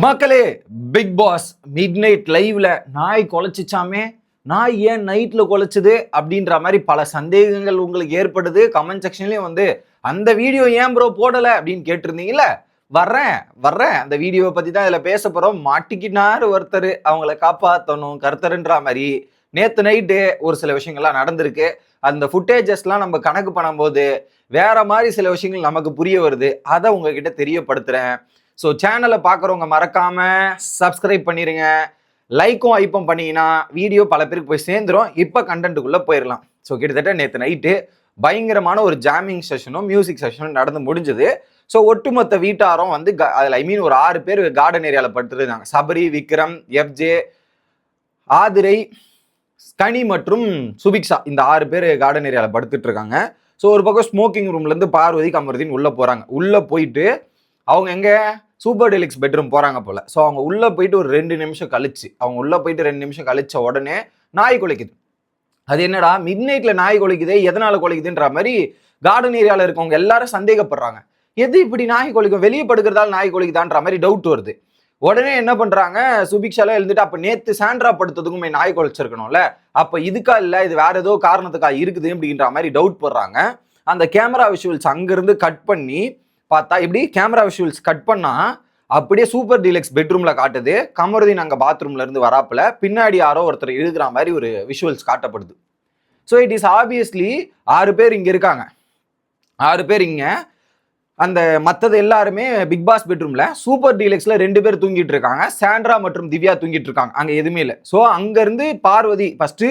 மக்களே, big pass mid night லைவ்ல நாய் குலைச்சிச்சாமே, நாய் ஏன் நைட்ல குலைச்சுது அப்படின்ற மாதிரி பல சந்தேகங்கள் உங்களுக்கு ஏற்படுது. கமெண்ட் செக்ஷன்லயும் வந்து அந்த வீடியோ ஏன் ப்ரோ போடல அப்படின்னு கேட்டிருந்தீங்கல்ல. வர்றேன் அந்த வீடியோவை பத்தி தான் இதுல பேச போறோம். மாட்டிக்கினாரு ஒருத்தர், அவங்கள காப்பாற்றணும் கருத்தருன்ற மாதிரி நேத்து நைட்டு ஒரு சில விஷயங்கள்லாம் நடந்திருக்கு. அந்த ஃபுட்டேஜஸ்லாம் நம்ம கணக்கு பண்ணும்போது வேற மாதிரி சில விஷயங்கள் நமக்கு புரிய வருது. அதை உங்ககிட்ட தெரியப்படுத்துறேன். ஸோ சேனலை பார்க்குறவங்க மறக்காம சப்ஸ்கிரைப் பண்ணிடுங்க. லைக்கும் ஐப்பும் பண்ணீங்கன்னா வீடியோ பல பேருக்கு போய் சேர்ந்துரும். இப்போ கண்டென்ட்டுக்குள்ளே போயிடலாம். ஸோ கிட்டத்தட்ட நேற்று நைட்டு பயங்கரமான ஒரு ஜாமிங் செஷனும் மியூசிக் செஷனும் நடந்து முடிஞ்சது. ஸோ ஒட்டுமொத்த வீட்டாரும் வந்து அதில் ஒரு 6 பேர் கார்டன் ஏரியாவில் படுத்துருந்தாங்க. சபரி, விக்ரம், எஃப்ஜே, ஆதிரை, கனி மற்றும் சுபிக்ஷா, இந்த 6 பேர் கார்டன் ஏரியாவில் படுத்துட்டு இருக்காங்க. ஸோ ஒரு பக்கம் ஸ்மோக்கிங் ரூம்லேருந்து பார்வதி, கமருதீன் உள்ளே போகிறாங்க. உள்ளே போயிட்டு அவங்க எங்கே சூப்பர் டெலிக்ஸ் பெட்ரூம் போகிறாங்க போல். ஸோ அவங்க உள்ளே போயிட்டு ஒரு 2 நிமிஷம் கழிச்சு, கழிச்ச உடனே நாய் குலைக்குது. அது என்னடா மிட் நைட்ல நாய் குலைக்குதே, எதனால குலைக்குதுன்ற மாதிரி கார்டன் ஏரியாவில் இருக்கவங்க எல்லாரும் சந்தேகப்படுறாங்க. எது இப்படி நாய் குலைக்கும், வெளியே படுக்கிறதால நாய் குலைக்குதான்ற மாதிரி டவுட் வருது. உடனே என்ன பண்றாங்க, சுபிக்ஷால எழுந்துட்டு அப்ப நேத்து சாண்ட்ரா படுத்ததுக்குமே நாய் குலைச்சிருக்கணும்ல, அப்ப இதுக்கா இல்ல இது வேற ஏதோ காரணத்துக்கா இருக்குது அப்படின்ற மாதிரி டவுட் போடுறாங்க. அந்த கேமரா விஷுவல்ஸ் அங்கிருந்து கட் பண்ணி பார்த்தா, இப்படி கேமரா விஷுவல்ஸ் கட் பண்ணா அப்படியே சூப்பர் டீலக்ஸ் பெட்ரூம்ல காட்டுது. கமருதீன் அங்க பாத்ரூம்ல இருந்து வராப்புல பின்னாடி யாரோ ஒருத்தர் எழுதுற மாதிரி ஒரு விஷுவல்ஸ் காட்டப்படுது. ஸோ இட் இஸ் ஆப்வியஸ்லி 6 பேர் இங்க இருக்காங்க, 6 பேர் இங்க. அந்த மற்றது எல்லாருமே பிக் பாஸ் பெட்ரூம்ல சூப்பர் டீலக்ஸ்ல 2 பேர் தூங்கிட்டு இருக்காங்க. சாண்ட்ரா மற்றும் திவ்யா தூங்கிட்டு இருக்காங்க. அங்க எதுவுமே இல்லை. ஸோ அங்க இருந்து பார்வதி ஃபர்ஸ்ட்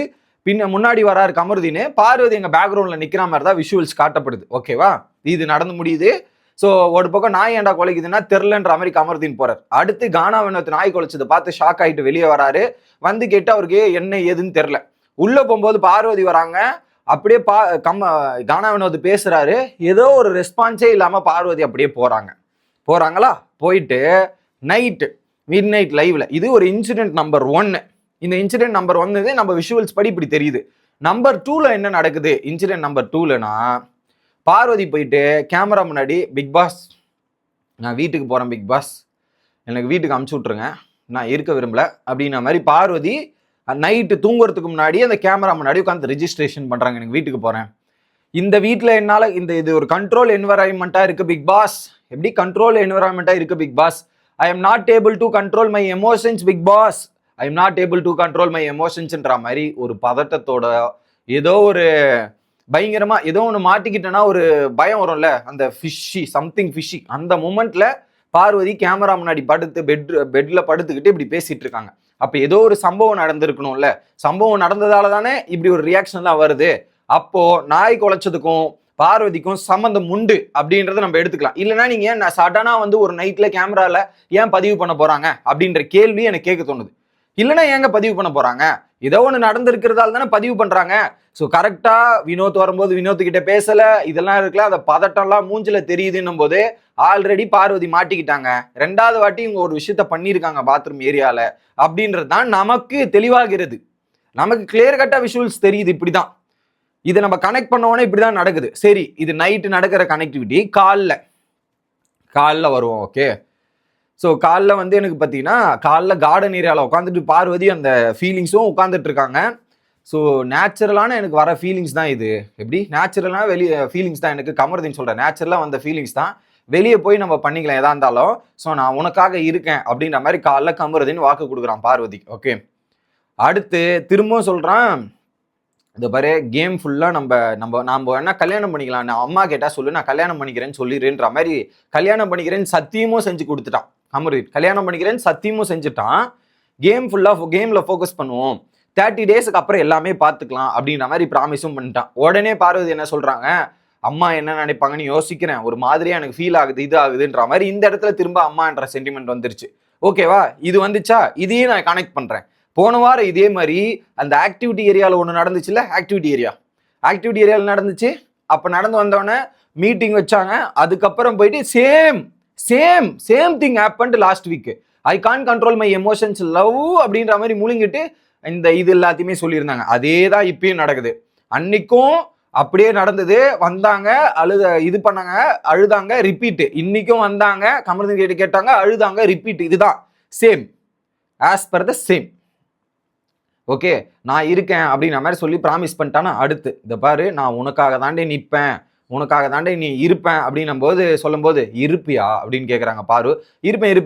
முன்னாடி வராரு கமருதீன், பார்வதி எங்க பேக்ரவுண்ட்ல நிக்கிற மாதிரி தான் விஷுவல்ஸ் காட்டப்படுது. ஓகேவா, இது நடந்து முடியுது. ஸோ ஒரு பக்கம் நாய் ஏண்டா குலைக்குதுன்னா தெரிலன்ற மாதிரி கமருதீன் போறாரு. அடுத்து கானா வினோத் நாய் குலைச்சதை பார்த்து ஷாக் ஆகிட்டு வெளியே வராரு. வந்து கேட்டு அவருக்கு என்ன ஏதுன்னு தெரில. உள்ள போகும்போது பார்வதி வராங்க. அப்படியே கானா வினோத் பேசுறாரு. ஏதோ ஒரு ரெஸ்பான்ஸே இல்லாம பார்வதி அப்படியே போறாங்களா. போயிட்டு நைட்டு மிட் நைட் லைவ்ல இது ஒரு இன்சிடென்ட் நம்பர் 1. இந்த இன்சிடென்ட் நம்பர் 1 நம்ம விஷுவல்ஸ் படி இப்படி தெரியுது. நம்பர் 2ல என்ன நடக்குது, இன்சிடென்ட் நம்பர் 2லனா பார்வதி போயிட்டு கேமரா முன்னாடி, பிக் பாஸ் நான் வீட்டுக்கு போகிறேன், பிக் பாஸ் எனக்கு வீட்டுக்கு அமுச்சு விட்ருங்க, நான் இருக்க விரும்பல அப்படின்ன மாதிரி பார்வதி நைட்டு தூங்குறதுக்கு முன்னாடி அந்த கேமரா முன்னாடி உட்காந்து ரெஜிஸ்ட்ரேஷன் பண்ணுறாங்க, எனக்கு வீட்டுக்கு போகிறேன். இந்த வீட்டில் என்னால் இது ஒரு கண்ட்ரோல் என்வரான்மெண்ட்டாக இருக்குது பிக் பாஸ். எப்படி கண்ட்ரோல் என்வரான்மெண்ட்டாக இருக்குது Bigg Boss? I am not able to control my emotions Bigg Boss. I am not able to control my எமோஷன்ஸ்ன்ற மாதிரி ஒரு பதட்டத்தோட, ஏதோ ஒரு பயங்கரமா ஏதோ ஒன்று மாட்டிக்கிட்டேன்னா ஒரு பயம் வரும்ல, அந்த சம்திங் ஃபிஷி. அந்த மூமெண்ட்ல பார்வதி கேமரா முன்னாடி படுத்து பெட்ல படுத்துக்கிட்டு இப்படி பேசிட்டு இருக்காங்க. அப்ப ஏதோ ஒரு சம்பவம் நடந்திருக்கணும்ல, சம்பவம் நடந்ததால தானே இப்படி ஒரு ரியாக்ஷன்லாம் வருது. அப்போ நாய் குலைச்சதுக்கும் பார்வதிக்கும் சம்பந்தம் உண்டு அப்படின்றத நம்ம எடுத்துக்கலாம். இல்லைன்னா நீங்க ஏன் சடனா வந்து ஒரு நைட்ல கேமரால ஏன் பதிவு பண்ண போறாங்க அப்படின்ற கேள்வி எனக்கு கேட்க தோணுது. இல்லைன்னா ஏங்க பதிவு பண்ண போறாங்க, ஏதோ ஒன்று நடந்திருக்கிறதால தானே பதிவு பண்றாங்க. ஸோ கரெக்டா வினோத் வரும்போது வினோத் கிட்ட பேசல, இதெல்லாம் இருக்குல்ல, அந்த பதட்டம்லாம் மூஞ்சில தெரியுதுன்னும் போது ஆல்ரெடி பார்வதி மாட்டிக்கிட்டாங்க. 2வது வாட்டி இவங்க ஒரு விஷயத்த பண்ணியிருக்காங்க பாத்ரூம் ஏரியால அப்படின்றது தான் நமக்கு தெளிவாகிறது. நமக்கு கிளியர் கட்டா விஷுவல்ஸ் தெரியுது. இப்படிதான் இதை நம்ம கனெக்ட் பண்ணோன்னே இப்படிதான் நடக்குது. சரி, இது நைட்டு நடக்கிற கனெக்டிவிட்டி. காலில் வருவோம். ஓகே, ஸோ காலைல வந்து எனக்கு பார்த்தீங்கன்னா காலைல கார்டன் ஏரியாவில் உட்காந்துட்டு பார்வதி அந்த ஃபீலிங்ஸும் உட்காந்துட்டு இருக்காங்க. ஸோ நேச்சுரலான எனக்கு வர ஃபீலிங்ஸ் தான் இது. எப்படி நேச்சுரலான ஃபீலிங்ஸ் தான் எனக்கு. கமருதீன் சொல்கிறேன், நேச்சுரலாக வந்த ஃபீலிங்ஸ் தான். வெளியே போய் நம்ம பண்ணிக்கலாம் எதா இருந்தாலும். ஸோ நான் உனக்காக இருக்கேன் அப்படின்ற மாதிரி காலைல கமருதீன் வாக்கு கொடுக்குறான் பார்வதி. ஓகே, அடுத்து திரும்பவும் சொல்கிறான், இந்த பாரு கேம் ஃபுல்லாக நம்ம என்ன கல்யாணம் பண்ணிக்கலாம், நான் அம்மா கேட்டால் சொல்லு, நான் கல்யாணம் பண்ணிக்கிறேன்னு சொல்லிடுன்ற மாதிரி கல்யாணம் பண்ணிக்கிறேன்னு சத்தியமும் செஞ்சு கொடுத்துட்டான் கமருதீன். கல்யாணம் பண்ணிக்கிறேன்னு சத்தியமும் செஞ்சுட்டான். கேமில் ஃபோக்கஸ் பண்ணுவோம், 30 டேஸுக்கு அப்புறம் எல்லாமே பார்த்துக்கலாம் அப்படின்ற மாதிரி ப்ராமிஸும் பண்ணிட்டான். உடனே பார்வதி என்ன சொல்கிறாங்க, அம்மா என்ன நினைப்பாங்கன்னு யோசிக்கிறேன், ஒரு மாதிரியாக எனக்கு ஃபீல் ஆகுது, இது ஆகுதுன்ற மாதிரி. இந்த இடத்துல திரும்ப அம்மான்ற சென்டிமெண்ட் வந்துருச்சு. ஓகேவா, இது வந்துச்சா, இதையும் நான் கனெக்ட் பண்ணுறேன். போன வாரம் இதே மாதிரி அந்த ஆக்டிவிட்டி ஏரியாவில் ஒன்று நடந்துச்சுல்ல, ஆக்டிவிட்டி ஏரியாவில் நடந்துச்சு. அப்போ நடந்து வந்தோடனே மீட்டிங் வச்சாங்க. அதுக்கப்புறம் போயிட்டு same thing happened last week. I can control my emotions love அப்படின்ற மாதிரி முழுங்கிட்டு இந்த இது எல்லாத்தையுமே சொல்லியிருந்தாங்க. அதே தான் இப்பயும் நடக்குது. அன்னைக்கும் அப்படியே நடந்தது. வந்தாங்க, இது பண்ணாங்க, அழுதாங்க, ரிப்பீட். இன்னைக்கும் வந்தாங்க, கமருதீன் கேட்டாங்க, அழுதாங்க, ரிப்பீட். இதுதான் same, as per the same. Okay, நான் இருக்கேன் அப்படின்ற மாதிரி சொல்லி ப்ராமிஸ் பண்ணிட்டானா, அடுத்து இதை பாரு நான் உனக்காக தாண்டே நிற்பேன், உனக்காக தாண்டே நீ இருப்பேன் அப்படின்னும் போது சொல்லும்போது, இருப்பியா அப்படின்னு கேட்குறாங்க பாரு.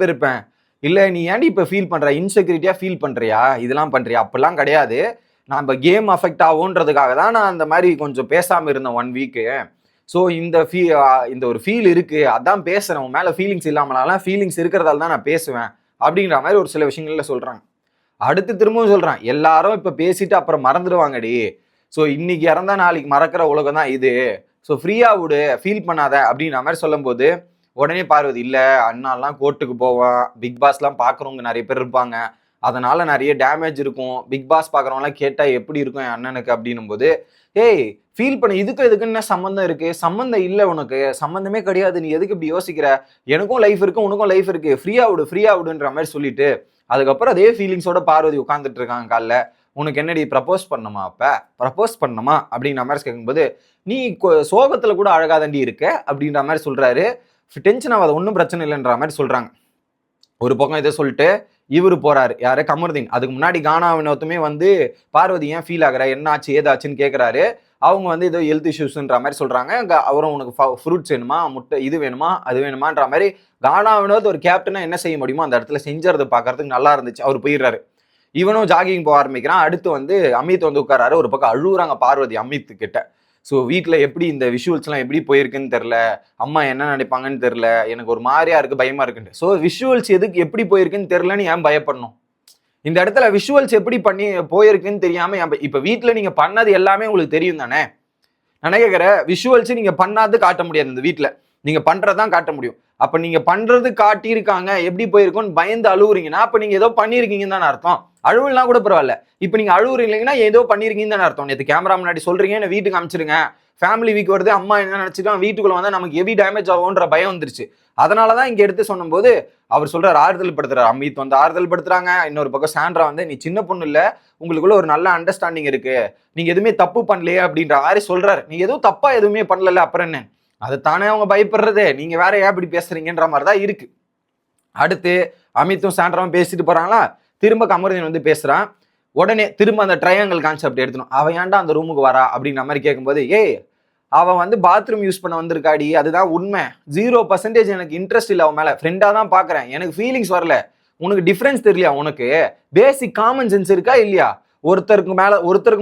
இருப்பேன். இல்லை நீ ஏன்டி இப்போ ஃபீல் பண்ணுற, இன்செக்யூரிட்டியாக ஃபீல் பண்ணுறியா, இதெல்லாம் பண்ணுறியா? அப்படிலாம் கிடையாது, நான் இப்போ கேம் அஃபெக்ட் ஆகுன்றதுக்காக தான் நான் அந்த மாதிரி கொஞ்சம் பேசாமல் இருந்தேன் 1 வீக்கு. ஸோ இந்த ஒரு ஃபீல் இருக்குது, அதான் பேசுகிறேன். உன் மேலே ஃபீலிங்ஸ் இல்லாமலாம் ஃபீலிங்ஸ் இருக்கிறதால தான் நான் பேசுவேன் அப்படின்ற மாதிரி ஒரு சில விஷயங்கள்ல சொல்கிறாங்க. அடுத்து திரும்பவும் சொல்றான், எல்லாரும் இப்ப பேசிட்டு அப்புறம் மறந்துடுவாங்கடி. ஸோ இன்னைக்கு இறந்தா நாளைக்கு மறக்கிற உலகம் தான் இது. ஸோ ஃப்ரீயா விடு, ஃபீல் பண்ணாத அப்படின்ற மாதிரி சொல்லும்போது உடனே பார்வதி, இல்ல அண்ணாலாம் கோர்ட்டுக்கு போவான், பிக் பாஸ்லாம் பாக்குறவங்க நிறைய பேர் இருப்பாங்க, அதனால நிறைய டேமேஜ் இருக்கும், பிக் பாஸ் பாக்குறவங்களாம் கேட்டா எப்படி இருக்கும் என் அண்ணனுக்கு அப்படின்னும் போது, ஏய் ஃபீல் பண்ண, இதுக்கு என்ன சம்மந்தம் இருக்கு? சம்மந்தம் இல்லை, உனக்கு சம்மந்தமே கிடையாது, நீ எதுக்கு இப்படி யோசிக்கிற? எனக்கும் லைஃப் இருக்கு, உனக்கும் லைஃப் இருக்கு, ஃப்ரீயா விடுன்ற மாதிரி சொல்லிட்டு அதுக்கப்புறம் அதே ஃபீலிங்ஸோட பார்வதி உட்காந்துட்டு இருக்காங்க காலைல. உனக்கு என்னடி ப்ரப்போஸ் பண்ணணுமா? ப்ரப்போஸ் பண்ணணுமா அப்படின்ற மாதிரி கேட்கும்போது, நீ சோகத்துல கூட அழகாதண்டி இருக்க அப்படின்ற மாதிரி சொல்றாரு. டென்ஷன் ஆகாத, ஒன்றும் பிரச்சனை இல்லைன்ற மாதிரி சொல்றாங்க. ஒரு பக்கம் இதை சொல்லிட்டு இவரு போறாரு, யாரு? கமருதீன். அதுக்கு முன்னாடி கானா வினோத்துமே வந்து பார்வதி ஏன் ஃபீல் ஆகுற, என்ன ஆச்சு ஏதாச்சுன்னு கேட்குறாரு. அவங்க வந்து ஏதோ ஹெல்த் இஷ்யூஸ்ன்ற மாதிரி சொல்றாங்க. அவரும் உனக்கு ஃப்ரூட்ஸ் வேணுமா, முட்டை இது வேணுமா, அது வேணுமான்ற மாதிரி கானா வினோத் ஒரு கேப்டனா என்ன செய்ய முடியுமோ அந்த இடத்துல செஞ்சறது பார்க்கறதுக்கு நல்லா இருந்துச்சு. அவர் போயிடுறாரு. இவனும் ஜாகிங் போக ஆரம்பிக்கிறான். அடுத்து வந்து அமித் வந்து உட்காராரு. ஒரு பக்கம் அழுகுறாங்க பார்வதி அமித் கிட்ட. ஸோ வீட்டில் எப்படி இந்த விஷுவல்ஸ்லாம் எப்படி போயிருக்குன்னு தெரில, அம்மா என்ன நினைப்பாங்கன்னு தெரில, எனக்கு ஒரு மாதிரியா இருக்கு, பயமா இருக்குன்ட்டு. ஸோ விஷுவல்ஸ் எதுக்கு எப்படி போயிருக்குன்னு தெரிலன்னு ஏன் பயப்படணும்? இந்த இடத்துல விஷுவல்ஸ் எப்படி பண்ணி போயிருக்குன்னு தெரியாம இப்ப வீட்டுல நீங்க பண்ணது எல்லாமே உங்களுக்கு தெரியும் தானே. நான் கேட்கிற, விஷுவல்ஸ் நீங்க பண்ணாது காட்ட முடியாது, இந்த வீட்டுல நீங்க பண்றதான் காட்ட முடியும். அப்ப நீங்க பண்றது காட்டியிருக்காங்க, எப்படி போயிருக்கோன்னு பயந்து அழுவுறீங்கன்னா அப்ப நீங்க ஏதோ பண்ணிருக்கீங்கன்னு தானே அர்த்தம். அழுவலாம் கூட பரவாயில்ல, இப்ப நீங்க அழுவுறீங்கன்னா ஏதோ பண்ணிருக்கீங்கன்னு தானே அர்த்தம். நேற்று கேமரா முன்னாடி சொல்றீங்க என்ன வீட்டுக்கு அனுப்பிச்சிருங்க, ஃபேமிலி வீக் வருது, அம்மா என்ன நினைச்சிருக்காங்க, வீட்டுக்குள்ள வந்தா நமக்கு ஹெவி டேமேஜ் ஆகும்ன்ற பயம் வந்துருச்சு. அதனாலதான் இங்க எடுத்து சொன்னும் போது அவர் சொல்றாரு, ஆறுதல் படுத்துறாரு. அமித் வந்து ஆறுதல் படுத்துறாங்க. இன்னொரு பக்கம் சாண்ட்ரா வந்து, நீ சின்ன பொண்ணு இல்ல, உங்களுக்குள்ள ஒரு நல்ல அண்டர்ஸ்டாண்டிங் இருக்கு, நீங்க எதுவுமே தப்பு பண்ணலையே அப்படின்ற மாதிரி சொல்றாரு. நீங்க எதுவும் தப்பா எதுவுமே பண்ணல, அப்புறம் என்ன அதை தானே அவங்க பயப்படுறது, நீங்க வேற ஏன் இப்படி பேசுறீங்கன்ற மாதிரி தான் இருக்கு. அடுத்து அமித்தும் சாண்ட்ராவும் பேசிட்டு போறாங்களா, திரும்ப கமருதீன் வந்து பேசுறான். உடனே திரும்ப அந்த ட்ரையாங்கிள் கான்செப்ட் எடுத்துணும். அவன் ஏன்டா அந்த ரூமுக்கு வரா அப்படின்ற மாதிரி கேட்கும்போது, ஏய் அவன் வந்து பாத்ரூம் யூஸ் பண்ண வந்திருக்காடி, அதுதான் உண்மை. 0% எனக்கு இன்ட்ரெஸ்ட் இல்லை அவன் மேல, ஃப்ரெண்டா தான் பாக்குறேன், எனக்கு ஃபீலிங்ஸ் வரல. உனக்கு டிஃபரன்ஸ் தெரியலையா? உனக்கு பேசிக் காமன் சென்ஸ் இருக்கா இல்லையா? ஒருத்தருக்கு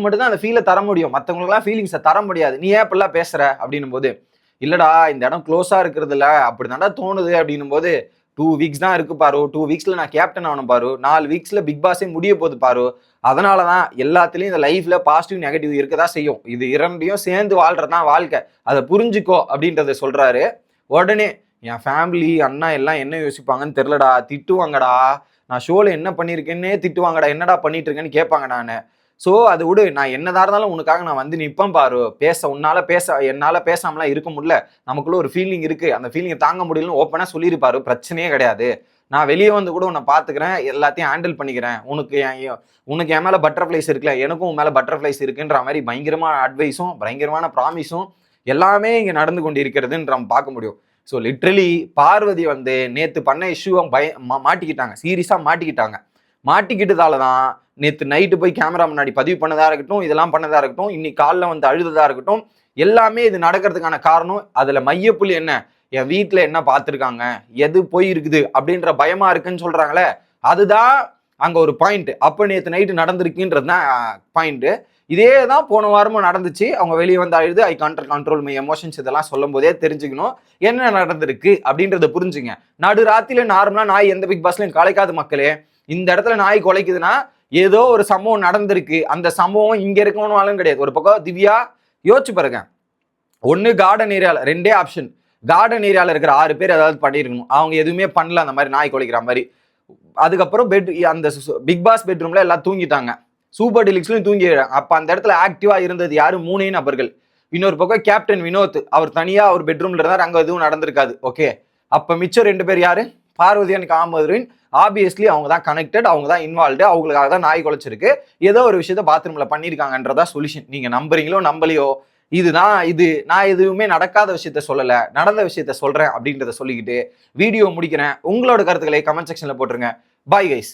மட்டும் தான் அந்த ஃபீலை தர முடியும், மற்றவங்களுக்குலாம் ஃபீலிங்ஸை தர முடியாது. நீ ஏன் இப்பெல்லாம் பேசுற அப்படின்னும் போது, இல்லடா இந்த இடம் க்ளோஸா இருக்கிறது இல்ல, அப்படிதான்டா தோணுது அப்படின்னும் போது, 2 வீக்ஸ் தான் இருக்கு பாரு, 2 வீக்ஸ்ல நான் கேப்டன் ஆகணும் பாரு, 4 வீக்ஸ்ல பிக் பாஸே முடிய போகுது பாரு. அதனாலதான் எல்லாத்துலயும் இந்த லைஃப்ல பாசிட்டிவ் நெகட்டிவ் இருக்கதான் செய்யும், இது இரண்டையும் சேர்ந்து வாழ்றதுதான் வாழ்க்கை, அதை புரிஞ்சுக்கோ அப்படின்றத சொல்றாரு. உடனே என் ஃபேமிலி அண்ணா எல்லாம் என்ன யோசிப்பாங்கன்னு தெரியலடா, திட்டுவாங்கடா, நான் ஷோல என்ன பண்ணிருக்கேன்னே திட்டுவாங்கடா, என்னடா பண்ணிட்டு இருக்கேன்னு கேட்பாங்க நானு. ஸோ அது விடு, நான் என்னதான் இருந்தாலும் உனக்காக நான் வந்து நிற்பேன் பாரு, என்னால பேசாமலாம் இருக்க முடியல, நமக்குள்ள ஒரு ஃபீலிங் இருக்கு, அந்த ஃபீலிங்கை தாங்க முடியலன்னு ஓப்பனா சொல்லியிருப்பாரு, பிரச்சனையே கிடையாது, நான் வெளியே வந்து கூட உன்னை பார்த்துக்கிறேன், எல்லாத்தையும் ஹேண்டில் பண்ணிக்கிறேன், உனக்கு என் மேலே பட்டர்ஃப்ளைஸ் இருக்குல்ல, எனக்கும் உன் மேலே பட்டர்ஃப்ளைஸ் இருக்குன்ற மாதிரி பயங்கரமான அட்வைஸும் பயங்கரமான ப்ராமிஸும் எல்லாமே இங்கே நடந்து கொண்டு இருக்கிறதுன்னு நம்ம பார்க்க முடியும். ஸோ லிட்ரலி பார்வதி வந்து நேற்று பண்ண இஷ்யூவை மாட்டிக்கிட்டாங்க, சீரியஸாக மாட்டிக்கிட்டதால தான் நேற்று நைட்டு போய் கேமரா முன்னாடி பதிவு பண்ணதா இருக்கட்டும், இதெல்லாம் பண்ணதா இருக்கட்டும், இன்னைக்கு காலைல வந்து அழுததா இருக்கட்டும், எல்லாமே இது நடக்கிறதுக்கான காரணம். அதுல மையப்புள்ளி என்ன, என் வீட்டுல என்ன பார்த்துருக்காங்க, எது போயிருக்குது அப்படின்ற பயமா இருக்குன்னு சொல்றாங்களே, அதுதான் அங்க ஒரு பாயிண்ட். அப்ப நேற்று நைட்டு நடந்திருக்குன்றது தான் பாயிண்ட். இதே தான் போன வாரமும் நடந்துச்சு. அவங்க வெளியே வந்து அழுது ஐ கண்ட்ரோல் மை எமோஷன்ஸ் இதெல்லாம் சொல்லும் போதே தெரிஞ்சுக்கணும் என்ன நடந்திருக்கு அப்படின்றத புரிஞ்சுங்க. நடு ராத்திரில நார்மலா நாய் எந்த பிக் பாஸ்லயும் கலைக்காது மக்களே. இந்த இடத்துல நாய் குலைக்குதுன்னா ஏதோ ஒரு சம்பவம் நடந்திருக்கு, அந்த சம்பவம் இங்க இருக்கணும்னாலும் கிடையாது. ஒரு பக்கம் திவ்யா யோசிச்சு பாருங்க, ஒன்னு கார்டன் ஏரியால, 2 ஆப்ஷன், கார்டன் ஏரியால இருக்கிற 6 பேர் ஏதாவது பண்ணிருக்கணும், அவங்க எதுவுமே பண்ணல அந்த மாதிரி நாய் குலைக்கிற மாதிரி. அதுக்கப்புறம் அந்த பிக் பாஸ் பெட்ரூம்ல எல்லாம் தூங்கிட்டாங்க, சூப்பர் டீலக்ஸ்லயும் தூங்கிடுறாங்க. அப்ப அந்த இடத்துல ஆக்டிவா இருந்தது யாரு? 3 நபர்கள். இன்னொரு பக்கம் கேப்டன் வினோத், அவர் தனியா அவர் பெட்ரூம்ல இருந்தார், அங்க எதுவும் நடந்திருக்காது. ஓகே, அப்ப மிச்சம் 2 பேர் யாரு? பார்வதி அண்ட் காமருதீன். ஆப்வியஸ்லி அவங்க தான் கனெக்டட், அவங்க தான் இன்வால்வ்டு, அவங்களுக்காக தான் நாய் குலைச்சிருக்கு, ஏதோ ஒரு விஷயத்த பாத்ரூம்ல பண்ணியிருக்காங்கன்றதா சொல்யூஷன். நீங்க நம்புறீங்களோ நம்பலையோ, இதுதான் இது. நான் எதுவுமே நடக்காத விஷயத்த சொல்லல, நடந்த விஷயத்த சொல்றேன் அப்படின்றத சொல்லிக்கிட்டு வீடியோ முடிக்கிறேன். உங்களோட கருத்துக்களை கமெண்ட் செக்ஷன்ல போட்டுருங்க. Bye guys.